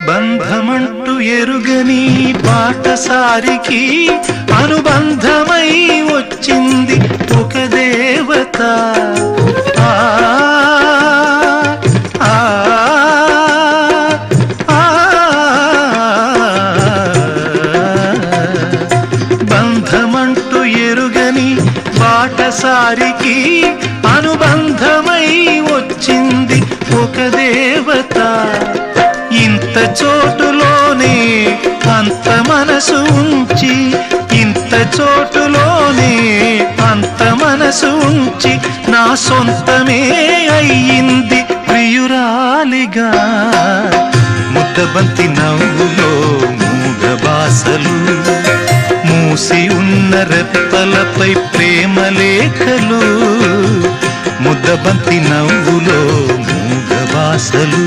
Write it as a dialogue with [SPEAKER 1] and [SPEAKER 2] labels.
[SPEAKER 1] బంధమంటూ ఎరుగని బాటసారికి అనుబంధమై వచ్చింది ఒక దేవత. ఆ ఆ ఆ బంధమంటూ ఎరుగని బాటసారికి అనుబంధమై వచ్చింది ఒక దేవత. ఇంత చోటులోనే అంత మనసు ఉంచి, ఇంత చోటులోనే అంత మనసు ఉంచి నా సొంతమే అయ్యింది ప్రియురాలిగా. ముద్దబంతి నవ్వులో మూగ బాసలు, మూసి ఉన్న రెప్పలపై ప్రేమ లేఖలు. ముద్దబంతి నవ్వులో మూగ బాసలు.